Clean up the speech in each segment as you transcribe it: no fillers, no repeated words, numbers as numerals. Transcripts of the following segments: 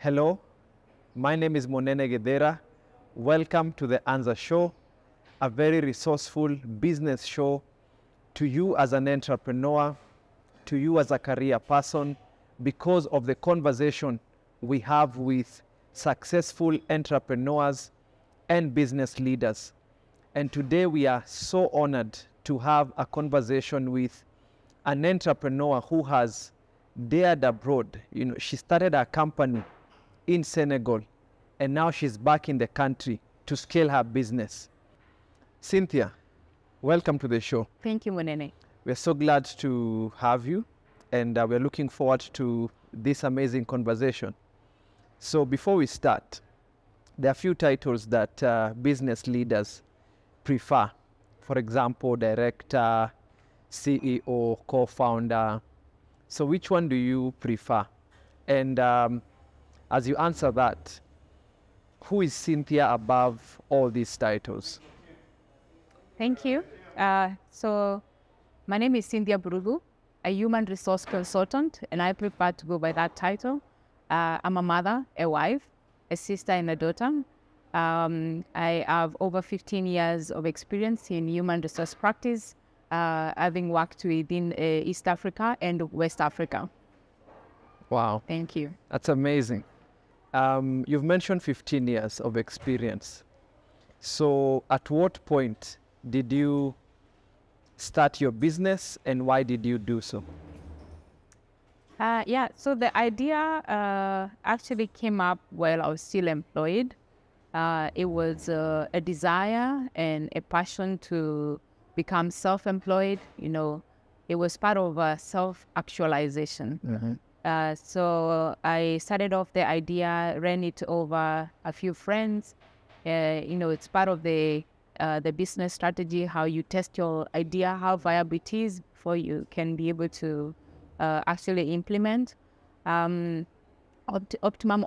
Hello, my name is Monene Gedera. Welcome to the Anza Show, a very resourceful business show to you as an entrepreneur, to you as a career person, because of the conversation we have with successful entrepreneurs and business leaders. And today we are so honored to have a conversation with an entrepreneur who has dared abroad. She started a company in Senegal, and now she's back in the country to scale her business. Cynthia, welcome to the show. Thank you, Monene. We're so glad to have you, and we're looking forward to this amazing conversation. So before we start, there are a few titles that business leaders prefer. For example, director, CEO, co-founder. So which one do you prefer? And as you answer that, who is Cynthia above all these titles? Thank you. So my name is Cynthia Burugu, a human resource consultant, and I prefer to go by that title. I'm a mother, a wife, a sister, and a daughter. I have over 15 years of experience in human resource practice, having worked within East Africa and West Africa. Wow. Thank you. That's amazing. You've mentioned 15 years of experience. So at what point did you start your business, and why did you do so? So the idea actually came up while I was still employed. It was a desire and a passion to become self-employed. It was part of self-actualization. Mm-hmm. So I started off the idea, ran it over a few friends. It's part of the business strategy, how you test your idea, how viable it is before you can be able to actually implement. Optimum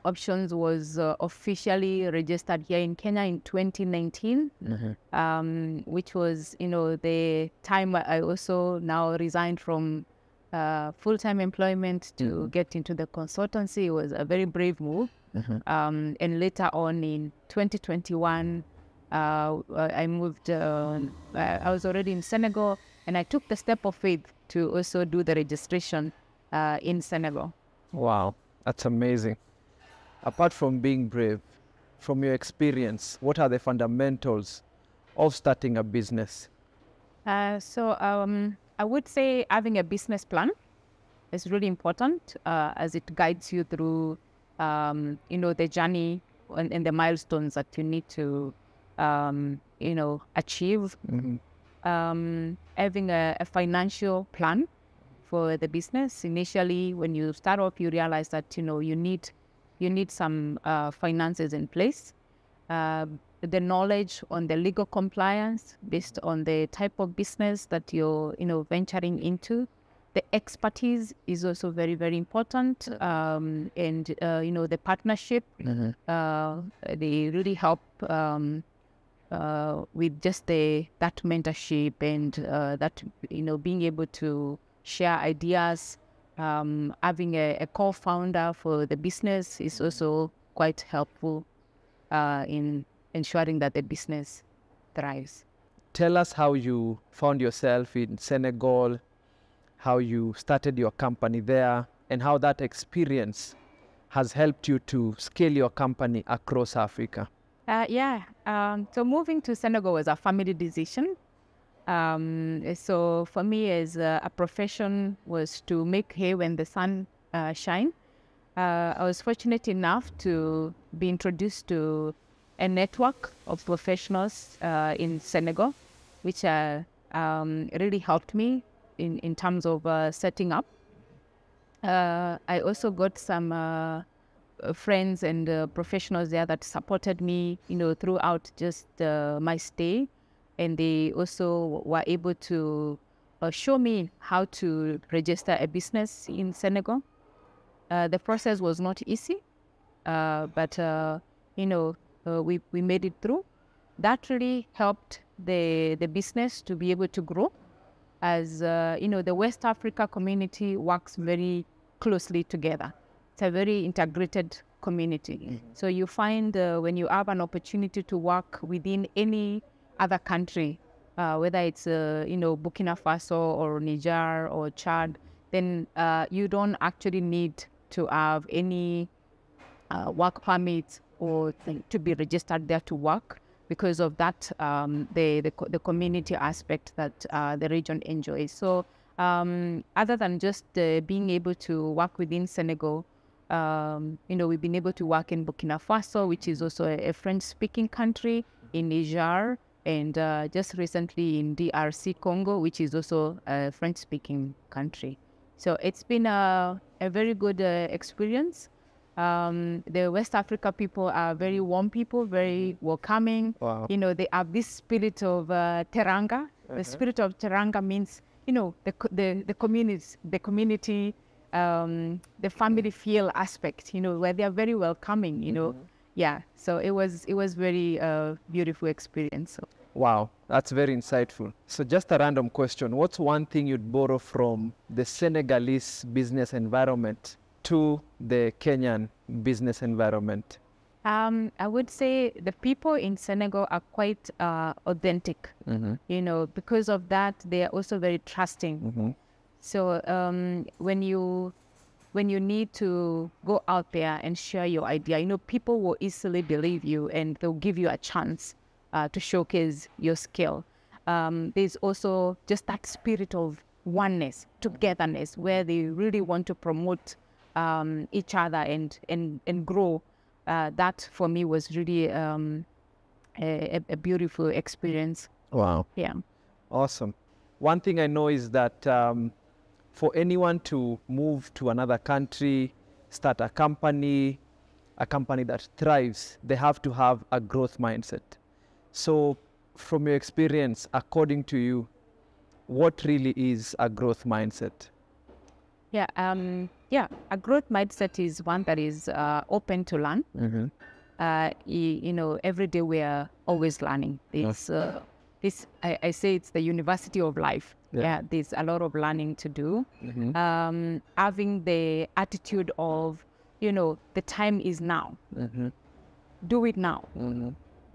Options was officially registered here in Kenya in 2019, Mm-hmm. which was, the time I also now resigned from full-time employment to get into the consultancy. It was a very brave move. Mm-hmm. And later on in 2021, I moved, I was already in Senegal, and I took the step of faith to also do the registration in Senegal. Wow, that's amazing. Apart from being brave, from your experience, what are the fundamentals of starting a business? I would say having a business plan is really important as it guides you through, the journey and the milestones that you need to, achieve. Mm-hmm. Having a financial plan for the business. Initially, when you start off, you realize that, you need some finances in place. The knowledge on the legal compliance based on the type of business that you're, venturing into. The expertise is also very, very important. And, the partnership, Mm-hmm. they really help with just that mentorship and that, being able to share ideas. Having a co-founder for the business is also quite helpful in ensuring that the business thrives. Tell us how you found yourself in Senegal, how you started your company there, and how that experience has helped you to scale your company across Africa. So moving to Senegal was a family decision. So for me as a profession was to make hay when the sun shines. I was fortunate enough to be introduced to a network of professionals in Senegal, which really helped me in terms of setting up. I also got some friends and professionals there that supported me, throughout just my stay. And they also were able to show me how to register a business in Senegal. The process was not easy, but we made it through. That really helped the business to be able to grow, as the West Africa community works very closely together. It's a very integrated community. So you find when you have an opportunity to work within any other country, whether it's Burkina Faso or Niger or Chad, then you don't actually need to have any work permit or to be registered there to work, because of that the community aspect that the region enjoys. So other than just being able to work within Senegal, we've been able to work in Burkina Faso, which is also a French-speaking country, in Niger, and just recently in DRC Congo, which is also a French-speaking country. So it's been a very good experience. The West Africa people are very warm people, very welcoming. Wow. They have this spirit of teranga. The spirit of teranga means, the community, the family feel aspect, where they are very welcoming, Yeah, so it was very beautiful experience. So. Wow, that's very insightful. So just a random question. What's one thing you'd borrow from the Senegalese business environment to the Kenyan business environment? I would say the people in Senegal are quite authentic. Because of that, they are also very trusting. So when you need to go out there and share your idea, people will easily believe you, and they'll give you a chance to showcase your skill. There's also just that spirit of oneness, togetherness, where they really want to promote each other and grow. That for me was really a beautiful experience. Wow. Yeah. Awesome. One thing I know is that for anyone to move to another country, start a company that thrives, they have to have a growth mindset. So from your experience, according to you, what really is a growth mindset? Yeah, a growth mindset is one that is open to learn. Every day we are always learning. I say it's the university of life. Yeah, there's a lot of learning to do. Having the attitude of, the time is now. Do it now.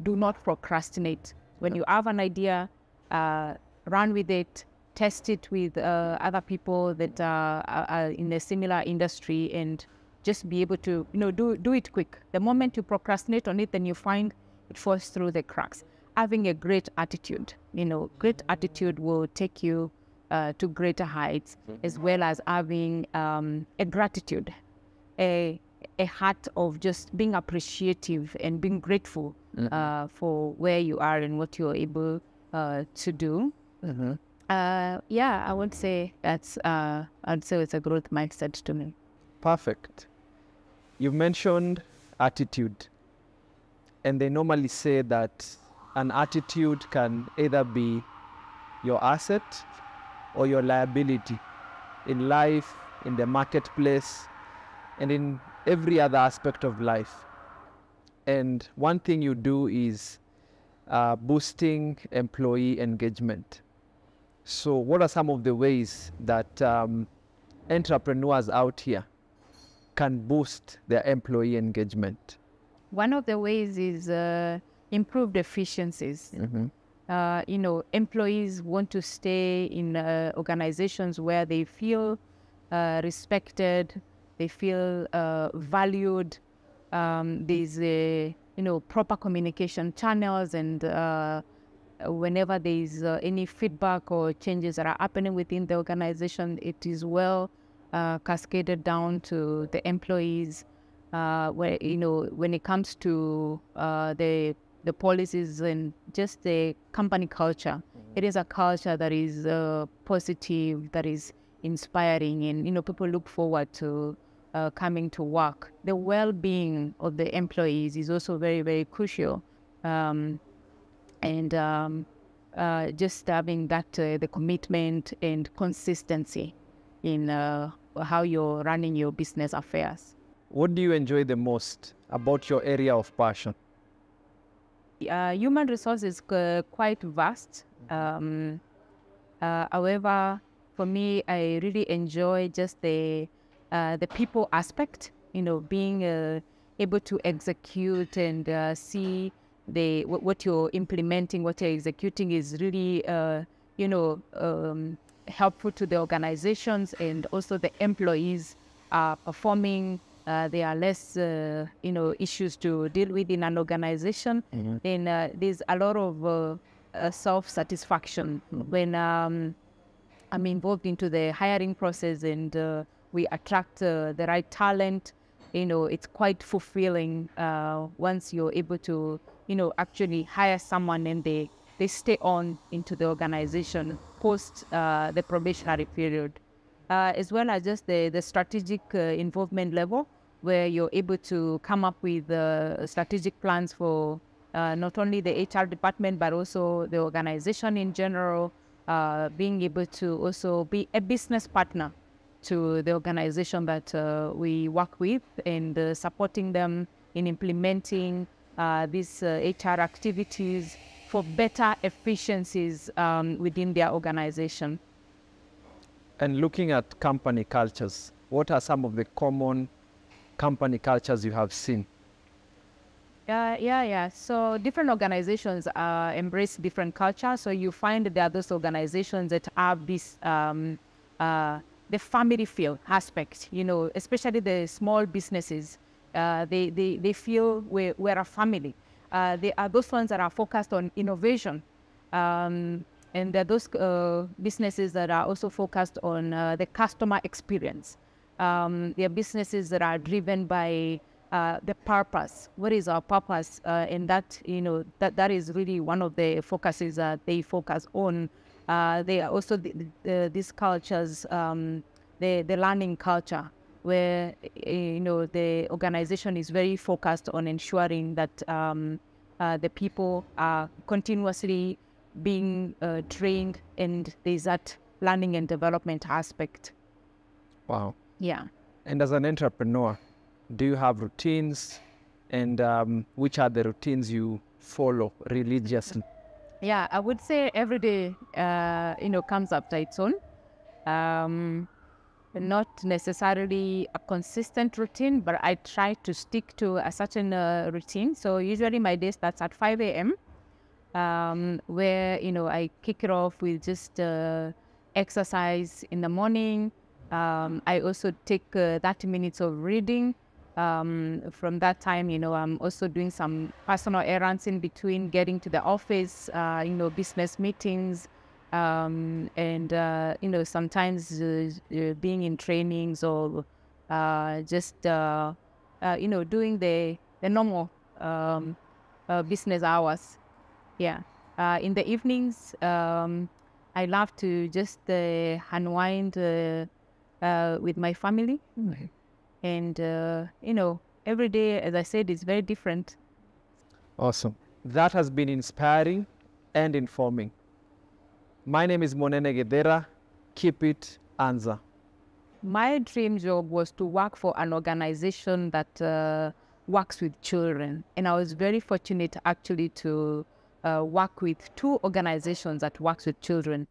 Do not procrastinate. When you have an idea, run with it. Test it with other people that are in a similar industry, and just be able to, do it quick. The moment you procrastinate on it, then you find it falls through the cracks. Having a great attitude, great attitude will take you to greater heights, as well as having a gratitude, a heart of just being appreciative and being grateful for where you are and what you're able to do. I would say it's a growth mindset to me. Perfect. You mentioned attitude, and they normally say that an attitude can either be your asset or your liability in life, in the marketplace, and in every other aspect of life. And one thing you do is boosting employee engagement. So what are some of the ways that entrepreneurs out here can boost their employee engagement? One of the ways is improved efficiencies. Employees want to stay in organizations where they feel respected, they feel valued. There's proper communication channels, and whenever there's any feedback or changes that are happening within the organization, it is well cascaded down to the employees. Where when it comes to the policies and just the company culture, it is a culture that is positive, that is inspiring, and people look forward to coming to work. The well-being of the employees is also very, very crucial. Just having that the commitment and consistency in how you're running your business affairs. What do you enjoy the most about your area of passion? Human resources is quite vast. However, for me, I really enjoy just the people aspect. Being able to execute and see what you're implementing, what you're executing is really, helpful to the organizations, and also the employees are performing. There are less, issues to deal with in an organization. Then there's a lot of self-satisfaction when I'm involved into the hiring process, and we attract the right talent. It's quite fulfilling once you're able to, actually hire someone and they stay on into the organization post the probationary period. As well as just the strategic involvement level, where you're able to come up with strategic plans for not only the HR department, but also the organization in general, being able to also be a business partner to the organization that we work with, and supporting them in implementing these HR activities for better efficiencies within their organization. And looking at company cultures, what are some of the common company cultures you have seen? So different organizations embrace different cultures. So you find there are those organizations that have this the family feel aspect, especially the small businesses. They feel we're a family. They are those ones that are focused on innovation. And there are those businesses that are also focused on the customer experience. They are businesses that are driven by the purpose. What is our purpose? And that, that is really one of the focuses that they focus on. They are also these cultures, the learning culture, where the organization is very focused on ensuring that the people are continuously being trained, and there's that learning and development aspect. Wow. Yeah. And as an entrepreneur, do you have routines, and which are the routines you follow religiously? Yeah, I would say every day, comes after its own. Not necessarily a consistent routine, but I try to stick to a certain routine. So usually my day starts at 5 a.m., where, I kick it off with just exercise in the morning. I also take 30 minutes of reading. From that time, I'm also doing some personal errands in between getting to the office, business meetings, and sometimes being in trainings, or just doing the normal business hours. Yeah. In the evenings, I love to just unwind with my family. And, every day, as I said, is very different. Awesome. That has been inspiring and informing. My name is Monene Gedera. Keep it Anza. My dream job was to work for an organization that works with children. And I was very fortunate actually to work with two organizations that works with children.